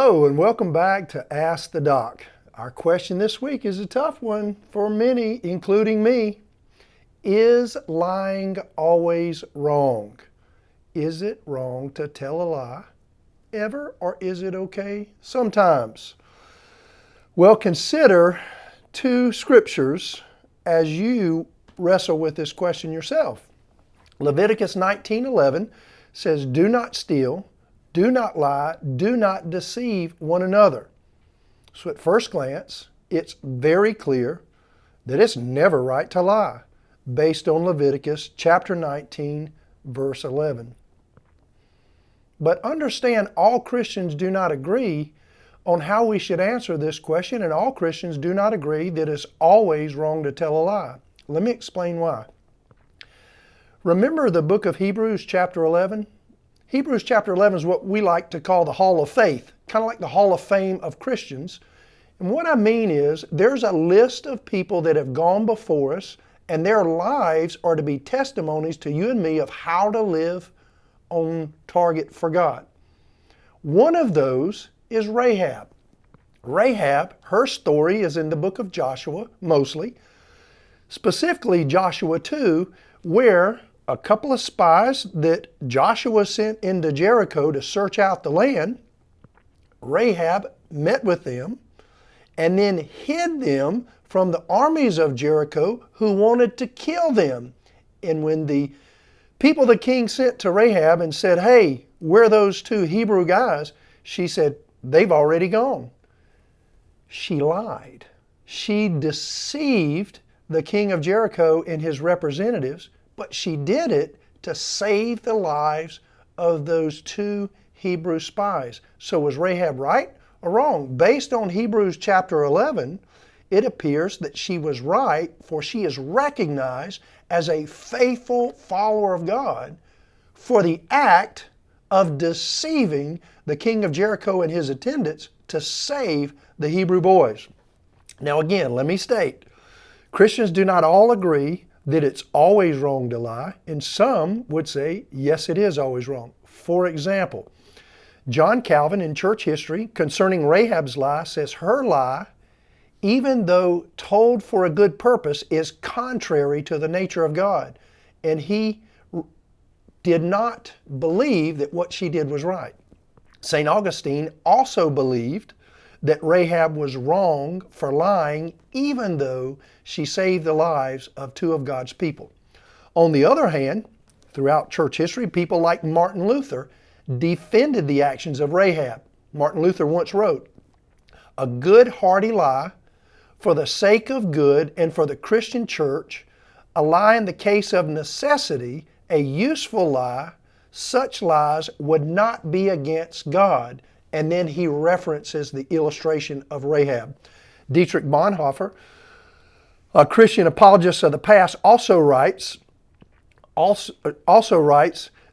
Hello and welcome back to Ask the Doc. Our question this week is a tough one for many, including me. Is lying always wrong? Is it wrong to tell a lie ever, or is it okay sometimes? Well, consider two scriptures as you wrestle with this question yourself. Leviticus 19:11 says, "Do not steal, do not lie, do not deceive one another." So at first glance, it's very clear that it's never right to lie, based on Leviticus chapter 19, verse 11. But understand, all Christians do not agree on how we should answer this question, and all Christians do not agree that it's always wrong to tell a lie. Let me explain why. Remember the book of Hebrews chapter 11? Hebrews chapter 11 is what we like to call the Hall of Faith, kind of like the Hall of Fame of Christians. And what I mean is, there's a list of people that have gone before us, and their lives are to be testimonies to you and me of how to live on target for God. One of those is Rahab. Rahab, her story is in the book of Joshua, mostly. Specifically Joshua 2, where a couple of spies that Joshua sent into Jericho to search out the land, Rahab met with them and then hid them from the armies of Jericho who wanted to kill them. And when the people the king sent to Rahab and said, "Hey, where are those two Hebrew guys?" she said, "They've already gone." She lied. She deceived the king of Jericho and his representatives, but she did it to save the lives of those two Hebrew spies. So was Rahab right or wrong? Based on Hebrews chapter 11, it appears that she was right, for she is recognized as a faithful follower of God for the act of deceiving the king of Jericho and his attendants to save the Hebrew boys. Now again, let me state, Christians do not all agree that it's always wrong to lie, and some would say, yes, it is always wrong. For example, John Calvin in church history concerning Rahab's lie says her lie, even though told for a good purpose, is contrary to the nature of God. And he did not believe that what she did was right. St. Augustine also believed that Rahab was wrong for lying, even though she saved the lives of two of God's people. On the other hand, throughout church history, people like Martin Luther defended the actions of Rahab. Martin Luther once wrote, "A good hearty lie for the sake of good and for the Christian church, a lie in the case of necessity, a useful lie, such lies would not be against God." And then he references the illustration of Rahab. Dietrich Bonhoeffer, a Christian apologist of the past, also writes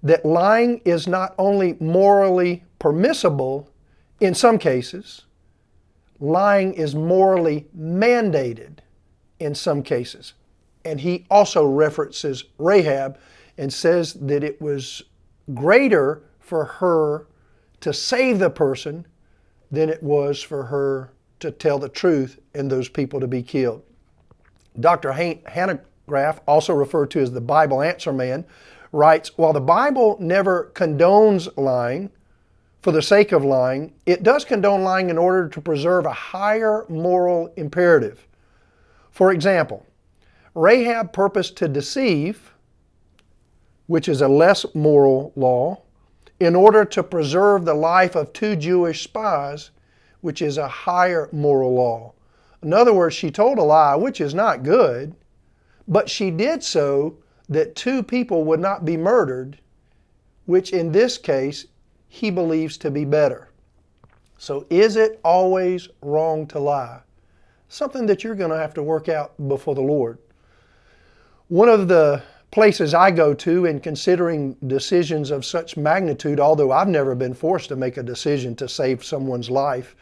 that lying is not only morally permissible in some cases, lying is morally mandated in some cases. And he also references Rahab and says that it was greater for her to save the person than it was for her to tell the truth and those people to be killed. Dr. Hanegraaff, also referred to as the Bible Answer Man, writes, "While the Bible never condones lying for the sake of lying, it does condone lying in order to preserve a higher moral imperative. For example, Rahab purposed to deceive, which is a less moral law, in order to preserve the life of two Jewish spies, which is a higher moral law." In other words, she told a lie, which is not good, but she did so that two people would not be murdered, which in this case, he believes to be better. So is it always wrong to lie? Something that you're going to have to work out before the Lord. One of the places I go to in considering decisions of such magnitude, although I've never been forced to make a decision to save someone's life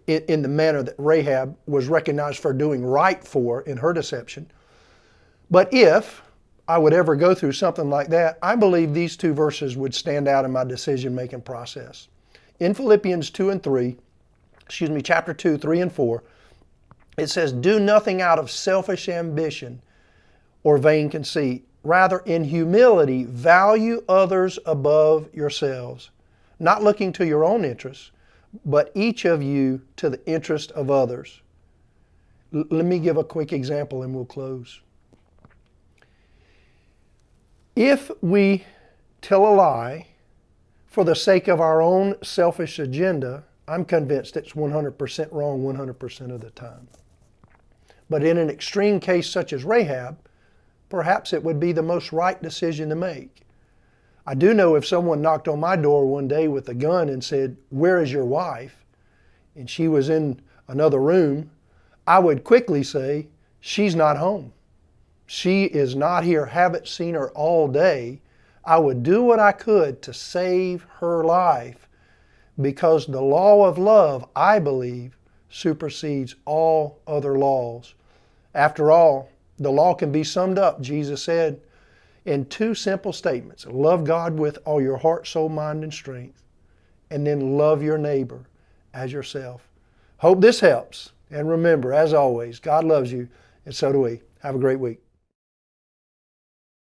in the manner that Rahab was recognized for doing right for in her deception. But if I would ever go through something like that, I believe these two verses would stand out in my decision-making process. In Philippians chapter 2, 3 and 4, it says, do nothing out of selfish ambition or vain conceit. Rather, in humility, value others above yourselves, not looking to your own interests, but each of you to the interest of others. Let me give a quick example and we'll close. If we tell a lie for the sake of our own selfish agenda, I'm convinced it's 100% wrong 100% of the time. But in an extreme case such as Rahab, perhaps it would be the most right decision to make. I do know if someone knocked on my door one day with a gun and said, "Where is your wife?" and she was in another room, I would quickly say, "She's not home. She is not here. Haven't seen her all day." I would do what I could to save her life because the law of love, I believe, supersedes all other laws. After all, the law can be summed up, Jesus said, in two simple statements. Love God with all your heart, soul, mind, and strength, and then love your neighbor as yourself. Hope this helps. And remember, as always, God loves you, and so do we. Have a great week.